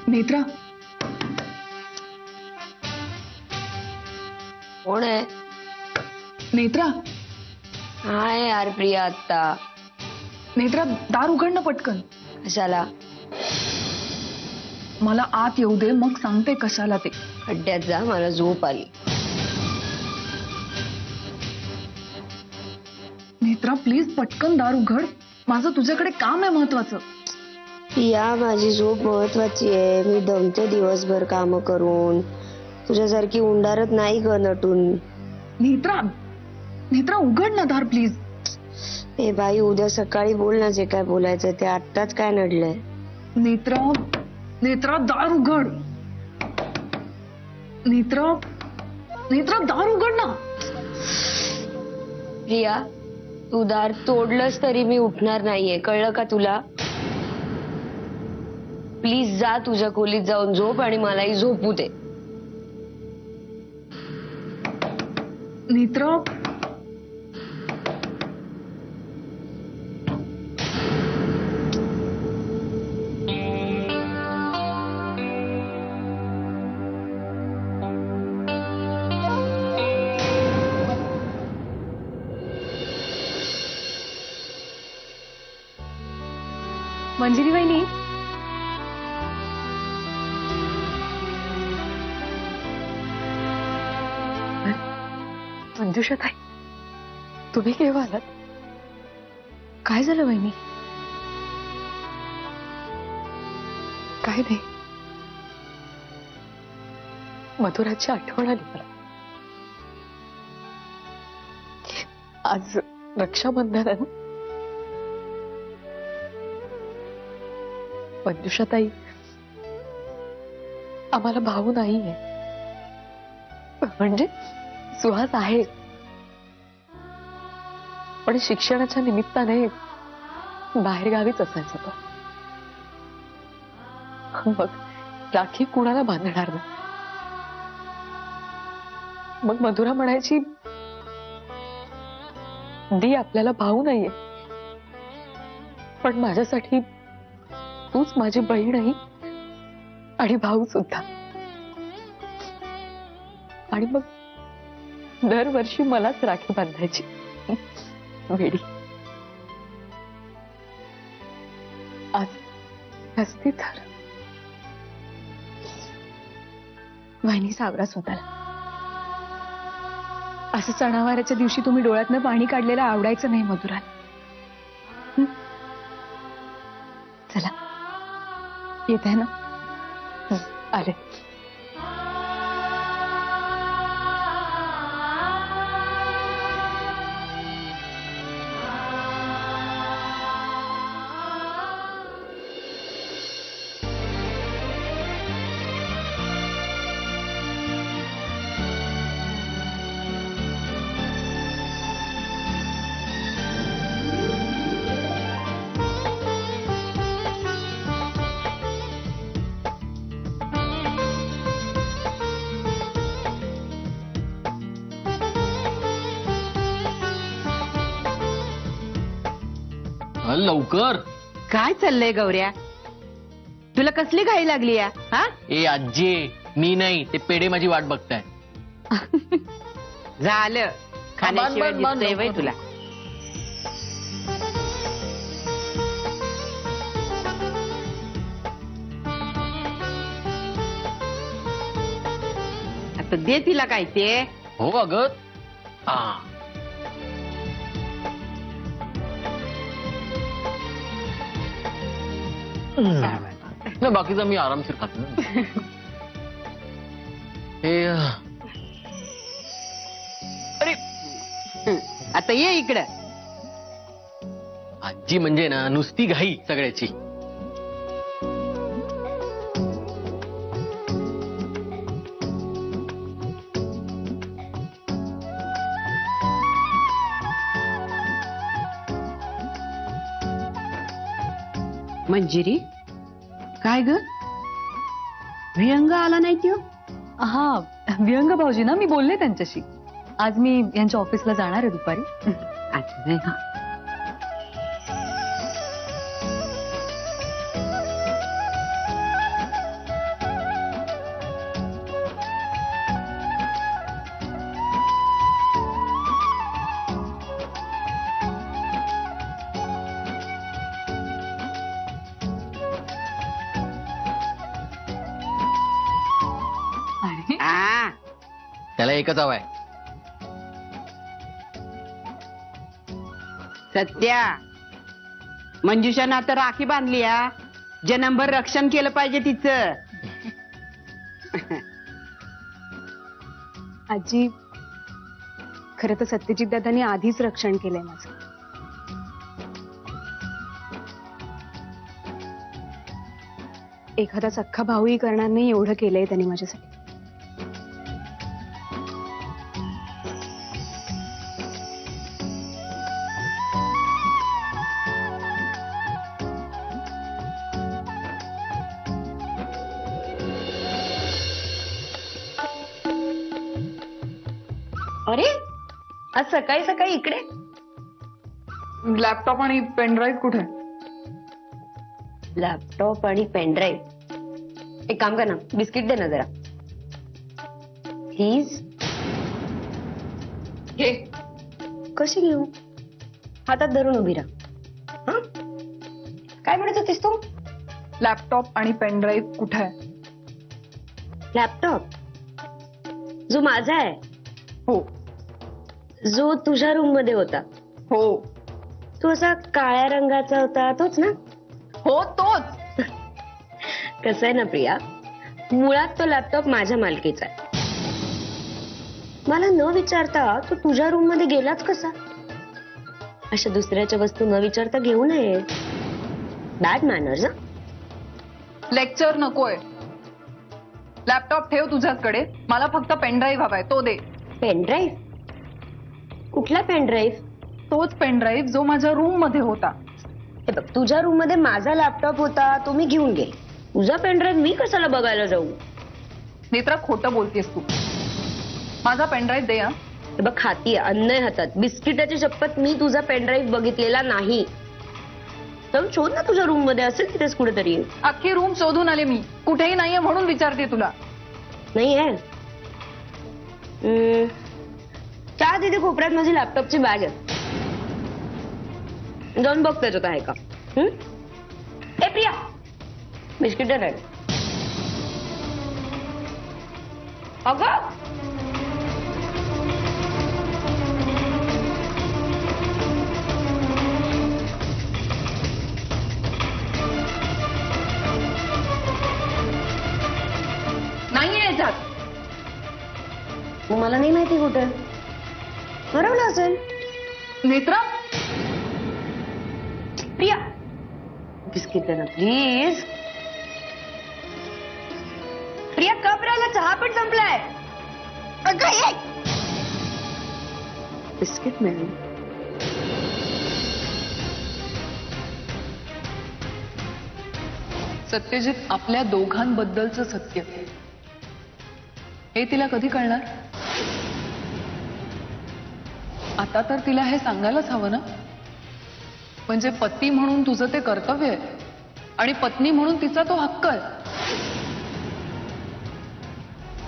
नेत्रा, कोण आहे? नेत्रा, हाय यार प्रिया आत्ता. नेत्रा, दार उघड ना पटकन. कशाला? मला आत येऊ दे, मग सांगते कशाला ते. खड्ड्यात जा, मला झोप आली. नेत्रा प्लीज पटकन दार उघड. माझं तुझ्याकडे काम आहे महत्वाचं. या माझी झोप महत्वाची आहे. मी दमते दिवसभर काम करून. तुझ्यासारखी उंडारत नाही ग नटून. नेत्रा, नेत्रा उघड ना दार प्लीज. ए बाई, उद्या सकाळी बोल ना जे काय बोलायचं ते. आत्ताच काय नडलंय? नेत्रा, नेत्रा दार उघड. नेत्रा, नेत्रा दार उघड ना. प्रिया, तू दार तोडलंस तरी मी उठणार नाहीये, कळलं का तुला? प्लीज जा तुझ्या खोलीत जाऊन झोप आणि मलाही झोपू दे. नेत्रा, मंजिरी वहिनी, मंजुषा ताई, तुम्ही केव्हा आलात? काय झालं वहिनी? काय नाही, मधुराची आठवण आली मला. आज रक्षाबंधन आहे ना. मंजुषा ताई, आम्हाला भाऊ नाहीये. म्हणजे सुहास आहे, पण शिक्षणाच्या निमित्ताने बाहेर गावीच असायचं तो. मग राखी कुणाला बांधणार ना. मग मधुरा म्हणायची, दी आपल्याला भाऊ नाहीये, पण माझ्यासाठी तूच माझी बहीणही आणि भाऊ सुद्धा. आणि मग दरवर्षी मलाच राखी बांधायची वेडी. आज नसती तर. वहिनी सावरा स्वतःला. असं सणावाराच्या दिवशी तुम्ही डोळ्यातनं पाणी काढलेलं आवडायचं नाही मधुराला. चला, येत आहे ना. आले. लवकर. काय चाललंय गौऱ्या? तुला कसली घाई लागली या? हा? ए आजी, मी नाही, ते पेढे माझी वाट बघताय. झालं खाण्याशिवाय दिसतंय वय तुला. आता दे तिला काय ते. हो अगं. ना बाकीचा मी आरामशीर खातो. हे अरे आता ये इकडं. आजी म्हणजे ना नुसती घाई सगळ्याची. मंजिरी, काय ग? व्यंग आला नाही त्यो? हा, व्यंग भाऊजी ना, मी बोलले त्यांच्याशी. आज मी यांच्या ऑफिसला जाणार आहे दुपारी. अच्छा नाही. त्याला एकच हवाय. सत्या, मंजुषानं आता राखी बांधली या. जन्मभर रक्षण केलं पाहिजे तिचं. आजी, खरं तर सत्यजित दादांनी आधीच रक्षण केलंय माझं. एखादा सख्खा भाऊही करणार नाही एवढं केलंय त्यांनी माझ्यासाठी. अरे आज सकाळी सकाळी इकडे? लॅपटॉप आणि पेनड्राईव्ह कुठे? लॅपटॉप आणि पेनड्राईव्ह. एक काम कर ना, बिस्किट दे ना जरा प्लीज. हे कशी घेऊ? हातात धरून उभी राहा. हं? काय म्हणत होतीस तू? लॅपटॉप आणि पेनड्राईव्ह कुठे आहे? लॅपटॉप जो माझा आहे, हो जो तुझ्या रूम मध्ये होता, हो तो असा काळ्या रंगाचा होता, तोच ना? हो तोच. कसं आहे ना प्रिया, मुळात तो लॅपटॉप माझ्या मालकीचा आहे. मला न विचारता तो तुझ्या रूम मध्ये गेलाच कसा? अशा दुसऱ्याच्या वस्तू न विचारता घेऊ नये. Bad manners. लेक्चर नकोय. लॅपटॉप ठेव तुझ्याकडे, मला फक्त पेनड्राईव्ह हवाय, तो दे. पेनड्राईव्ह? कुठला पेनड्राईव्ह? तोच पेनड्राईव्ह जो माझ्या रूम मध्ये होता. हे बघ, तुझ्या रूम मध्ये माझा लॅपटॉप होता, तो मी घेऊन गेले. तुझा पेनड्राईव्ह मी कशाला बघायला जाऊ? नेत्रा, खोटं बोलतेस तू. माझा पेनड्राईव्ह दे. हे बघ, हाती अन्न आहे हातात. बिस्किटाची शपथ, मी तुझा पेनड्राईव्ह बघितलेला नाही. जाऊन शोध ना, तुझ्या रूम मध्ये असेल तिथेच कुठेतरी. अख्खी रूम शोधून आले मी, कुठेही नाहीये म्हणून विचारते तुला. नाही आहे. त्या तिथे कोपऱ्यात माझी लॅपटॉपची बॅग आहे, जाऊन बघ त्याच्यात आहे का. ए प्रिया, बिस्किट दे. अगं नाहीये याच्यात. मला नाही माहिती कुठे हरवलं असेल. नेत्रा, प्रिया, बिस्किट दे ना प्लीज. प्रिया, कप राहिला, चहा पण संपलाय. अगं ये. बिस्किट मिळाली. सत्यजित आपल्या दोघांबद्दलचं सत्य हे तिला कधी कळणार? आता तर तिला हे सांगायलाच हवं ना. म्हणजे पती म्हणून तुझं ते कर्तव्य आहे आणि पत्नी म्हणून तिचा तो हक्क आहे.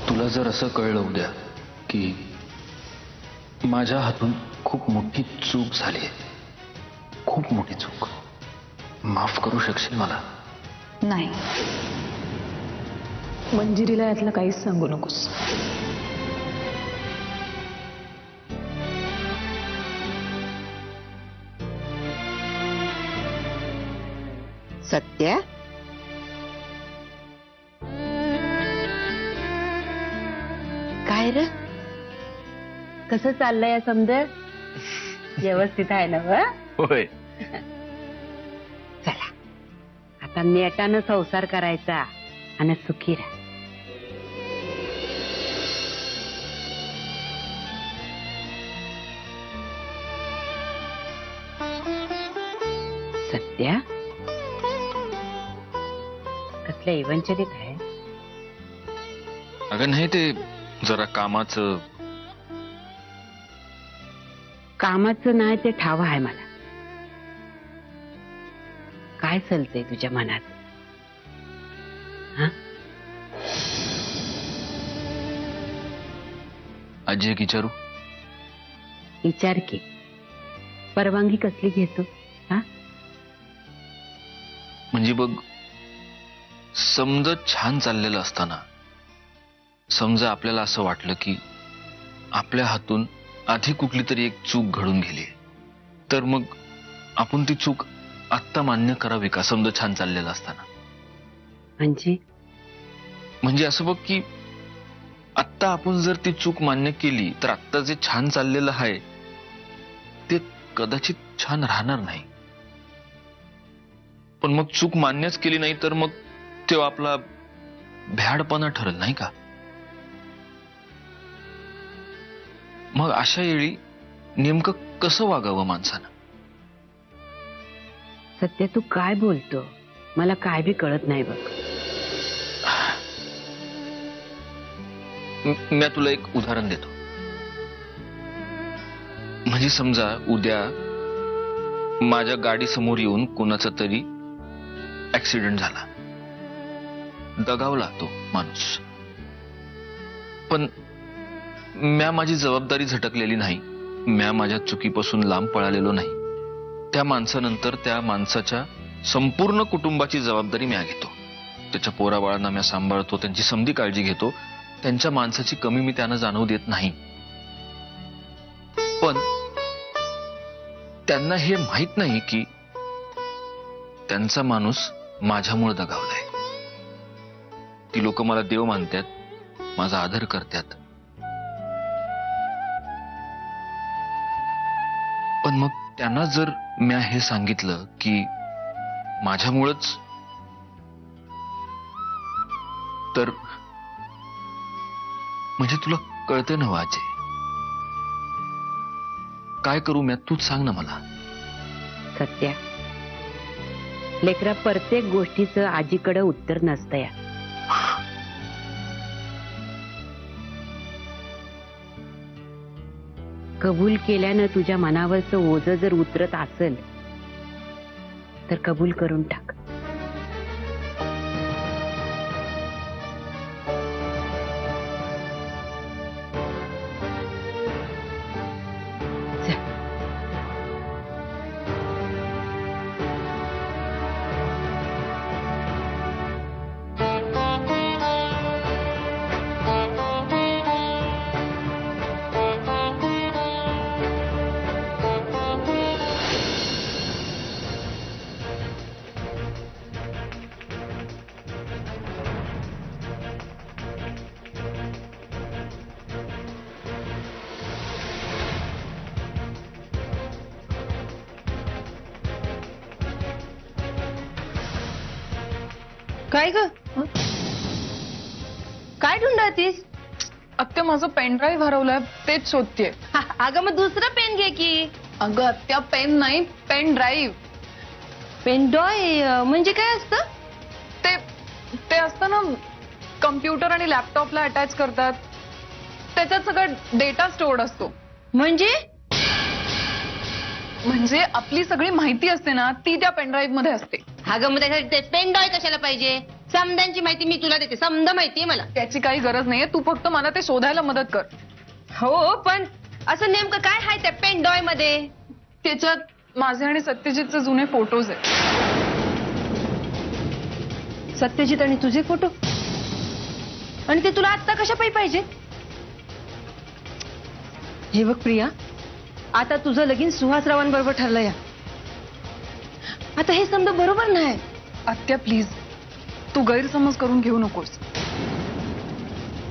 तुला जर असं कळलं उद्या की माझ्या हातून खूप मोठी चूक झाली आहे, खूप मोठी चूक, माफ करू शकशील मला? नाही, मंजिरीला यातलं काहीच सांगू नकोस. सत्या, काय रे, कसं चाललंय समजा? व्यवस्थित आहे ना? होय. चला, आता नेटानं संसार करायचा आणि सुखी राहा. सत्या, कसल्या इवंचरीत आहे? अगं नाही, ते जरा कामाचं. कामाचं नाही ते ठाव आहे मला. काय चालतंय तुझ्या मनात? हा, आजी एक विचारू? विचार की. परवानगी कसली घेतो? हा, म्हणजे बघ, समजा छान चाललेलं असताना, समजा आपल्याला असं वाटलं की आपल्या हातून आधी कुठली तरी एक चूक घडून गेली, तर मग आपण ती चूक आत्ता मान्य करावी का? समजा छान चाललेलं असताना. म्हणजे असं बघ की आत्ता आपण जर ती चूक मान्य केली तर आत्ता जे छान चाललेलं आहे ते कदाचित छान राहणार नाही. पण मग चूक मान्यच केली नाही तर मग तो आपला भ्याडपणा ठरेल, नाही का? मग अशा वेळी नेमकं कसं वागावं माणसानं? सत्य तू काय बोलतो मला काय बी कळत नाही बघ. मी तुला एक उदाहरण देतो. म्हणजे समजा उद्या माझ्या गाडी समोर येऊन कोणाचा तरी ऍक्सिडेंट झाला, दगावला तो माणूस, पण म्या माझी जबाबदारी झटकलेली नाही, म्या माझ्या चुकीपासून लांब पळालेलो नाही. त्या माणसानंतर त्या माणसाच्या संपूर्ण कुटुंबाची जबाबदारी म्या घेतो. त्याच्या पोराबाळांना म्या सांभाळतो, त्यांची समधी काळजी घेतो, त्यांच्या माणसाची कमी मी त्यांना जाणवू देत नाही. पण त्यांना हे माहित नाही की त्यांचा माणूस माझ्यामुळे दगावलाय. ती लोक मला देव मानतात, माझा आदर करतात, पण मग त्यांना जर म्या हे सांगितलं की माझ्यामुळंच, तर म्हणजे तुला कळतं ना वाजे, काय करू म्या? तूच सांग ना मला. सत्या, लेकरा प्रत्येक गोष्टीचं आजीकडे उत्तर नसतं या. कबूल केल्यानं तुझ्या मनावरचं ओझं जर उतरत असेल तर कबूल करून टाक. काय ग? काय ढूंढतीस? आत्या माझं पेन ड्राईव्ह हरवलंय, तेच शोधतेय. अगं मग दुसरं पेन घे की. अगं आत्या, पेन नाही, पेन ड्राईव्ह. पेनड्रॉय म्हणजे काय असतं? ते ते असतं ना, कम्प्युटर आणि लॅपटॉपला अटॅच करतात, त्याच्यात सगळा डेटा स्टोअर्ड असतो. म्हणजे आपली सगळी माहिती असते ना, ती त्या पेनड्राईव्ह मध्ये असते. अगं मग त्यासाठी पेनड्रॉय कशाला पाहिजे? समद्यांची माहिती मी तुला देते, समद माहितीये मला. त्याची काही गरज नाहीये, तू फक्त मला ते शोधायला मदत कर. हो, पण असं नेमकं काय आहे त्या पेनड्रॉय मध्ये? त्याच्यात माझे आणि सत्यजितचे जुने फोटोज आहेत. सत्यजित आणि तुझे फोटो? आणि ते तुला आत्ता कशा पाहिजे? हे बघ प्रिया, आता तुझं लगीन सुहासरावांबरोबर ठरलं या. आता हे समजा बरोबर नाही. आत्या प्लीज, तू गैरसमज करून घेऊ नकोस.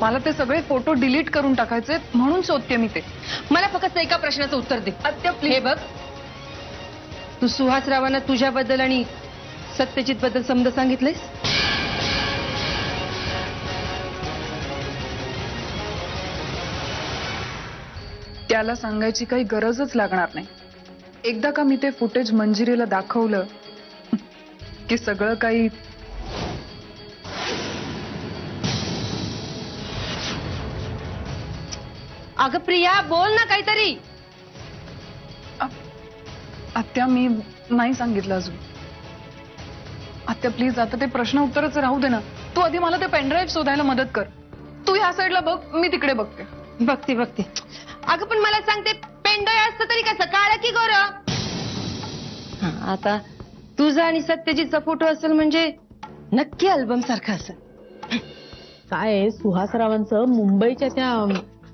मला ते सगळे फोटो डिलीट करून टाकायचे म्हणून शोधते मी ते. मला फक्त एका प्रश्नाचं उत्तर दे. आत्या हे प्लीज. बघ, तू सुहासरावांना तुझ्याबद्दल आणि सत्यजित बद्दल समज सांगितलंयस? त्याला सांगायची काही गरजच लागणार नाही. एकदा का मी ते फुटेज मंजिरीला दाखवलं की सगळं काही अगं प्रिया, बोल ना काहीतरी. आत्या, मी नाही सांगितलं अजून. आत्या प्लीज, आता ते प्रश्न उत्तरच राहू दे ना. तू आधी मला ते पेनड्राईव्ह शोधायला मदत कर. तू ह्या साईडला बघ, मी तिकडे बघते. बघते. अगं पण मला सांगते, पेनड्रॉय असतं तरी कसं, काळं की गोरं? आता तुझा आणि सत्यजितचा फोटो असेल म्हणजे नक्की अल्बम सारखा असेल. काय सुहासरावांचं मुंबईच्या त्या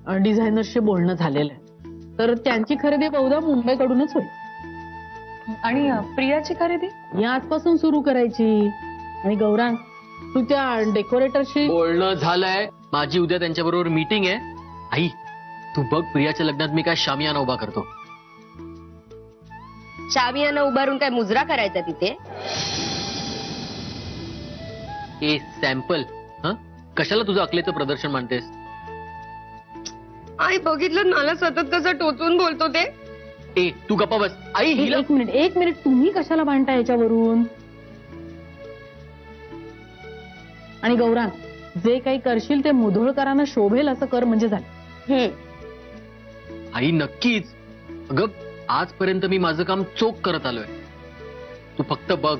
डिझायनर्सशी बोलणं झालेलं आहे, तर त्यांची खरेदी बहुधा मुंबईकडूनच होईल. आणि प्रियाची खरेदी? या आजपासून सुरू करायची. आणि गौरांग, तू त्या डेकोरेटरशी बोलणं झालंय. माझी उद्या त्यांच्याबरोबर मीटिंग आहे. आई, तू बघ प्रियाच्या लग्नात मी काय शामियाना उभा करतो. शामियाना उभारून काय मुजरा करायचा तिथे? ए सॅम्पल, हा कशाला तुझं अकलेचं प्रदर्शन मानतेस? आई बघितलं मला सतत कसं टोचून बोलतो ते. ए तू गप्पा बस. आई हिला एक मिनिट तुम्ही कशाला भांडता याच्यावरून? आणि गौरांग, जे काही करशील ते मुधोळकरांना शोभेल असं कर म्हणजे झालं. आई नक्कीच. अगं आजपर्यंत मी माझं काम चोख करत आलोय. तू फक्त बघ.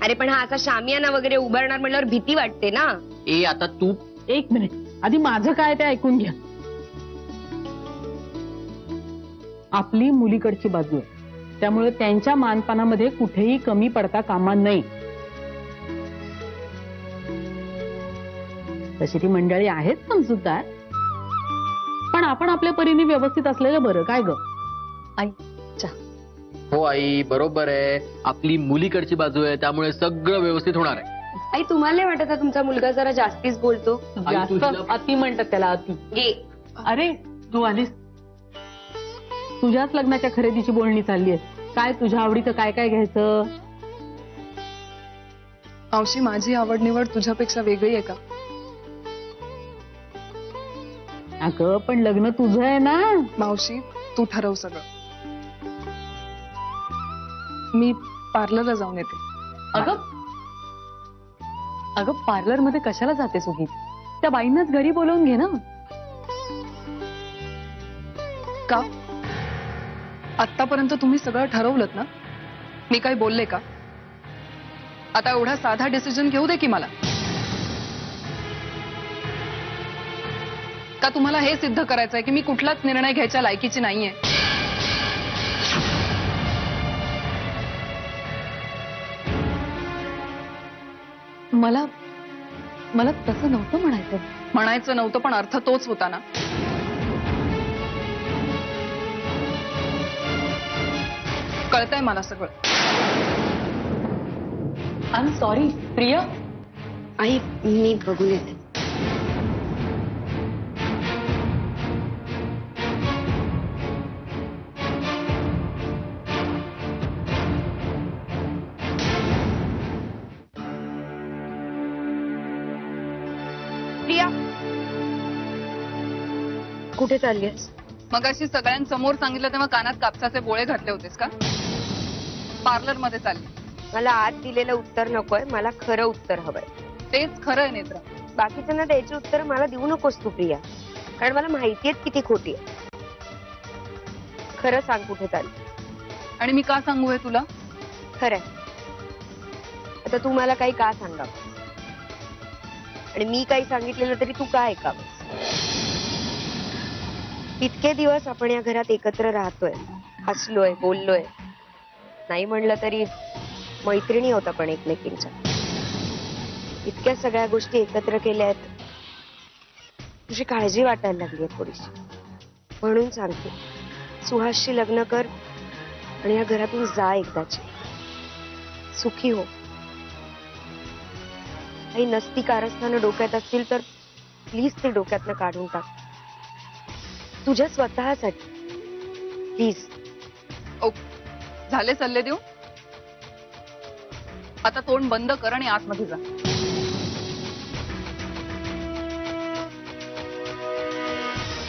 अरे पण हा असा शामियाना वगैरे उभारणार म्हणल्यावर भीती वाटते ना. ए आता तू एक मिनिट, आधी माझं काय ते ऐकून घ्या. आपली मुलीकडची बाजू आहे, त्यामुळे त्यांच्या मानपानामध्ये कुठेही कमी पडता कामा नये. तशी ती मंडळी आहेत समजूतदार, पण आपण आपल्या परीने व्यवस्थित असलेलं बरं. काय ग आई? हो आई बरोबर आहे. आपली मुलीकडची बाजू आहे, त्यामुळे सगळं व्यवस्थित होणार आहे. आई तुम्हाला नाही वाटत का तुमचा मुलगा जरा जास्तीच बोलतो? आई, तू जास्त हिला- अति म्हणतात त्याला, अति. गे अरे तू आलीस. तुझ्याच लग्नाच्या खरेदीची बोलणी चालली आहे. काय तुझ्या आवडीचं काय काय घ्यायचं? मावशी, माझी आवड निवड तुझ्यापेक्षा वेगळी आहे का? अगं पण लग्न तुझं आहे ना. मावशी, तू ठरव सगळं. मी पार्लरला जाऊन येते. अगं अगं पार्लर मध्ये कशाला जातेस उगीच? त्या बाईंनाच घरी बोलवून घे ना. का? आतापर्यंत तुम्ही सगळं ठरवलंत ना? मी काही बोलले का? आता एवढा साधा डिसिजन घेऊ दे की मला. का तुम्हाला हे सिद्ध करायचंय की मी कुठलाच निर्णय घ्यायच्या लायकीची नाहीये? मला मला तसं नव्हतं म्हणायचं. म्हणायचं नव्हतं, पण अर्थ तोच होता ना. कळतंय मला सगळं. I am sorry Priya. आई मी बघून येते. प्रिया कुठे चाललीस? मगाशी सगळ्यांसमोर सांगितलं तेव्हा कानात कापसाचे बोळे घातले होतेस का? पार्लर मध्ये चालली. मला आज दिलेलं उत्तर नकोय, मला खरं उत्तर हवंय. तेच खरं आहे नेत्रा. बाकीच्यांना द्यायची उत्तर मला देऊ नकोस तू प्रिया, कारण मला माहितीये किती खोटी आहे. खरं सांग कुठे चालली? आणि मी का सांगू हे तुला? खरंय. आता तू मला काही का सांगावं, आणि मी काही सांगितलेलं तरी तू का ऐकावं? इतके दिवस आपण या घरात एकत्र राहतोय, हसलोय, बोललोय, नाही म्हणलं तरी मैत्रिणी होत आपण एकमेकींच्या. इतक्या सगळ्या गोष्टी एकत्र केल्या आहेत, तुझी काळजी वाटायला लागली आहे थोडीशी. म्हणून सांगते, सुहासशी लग्न कर आणि या घरातून जा एकदाची. सुखी हो. काही नसती कारस्थानं डोक्यात असतील तर प्लीज ते डोक्यातनं काढून टाक, तुझ्या स्वतःसाठी प्लीज. ओ, झाले सल्ले देऊ? आता तोंड बंद कर आणि आतमध्ये जा.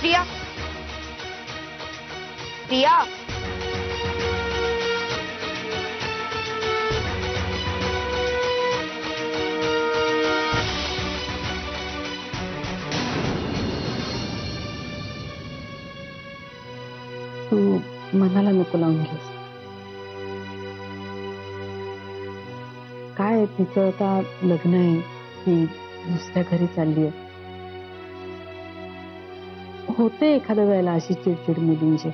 प्रिया, प्रिया. तू मनाला नको लावून घेस. काय तिचं आता लग्न आहे, ती दुसऱ्या घरी चालली आहे. होते एखाद्या वेळेला अशी चिडचिड मुलींची.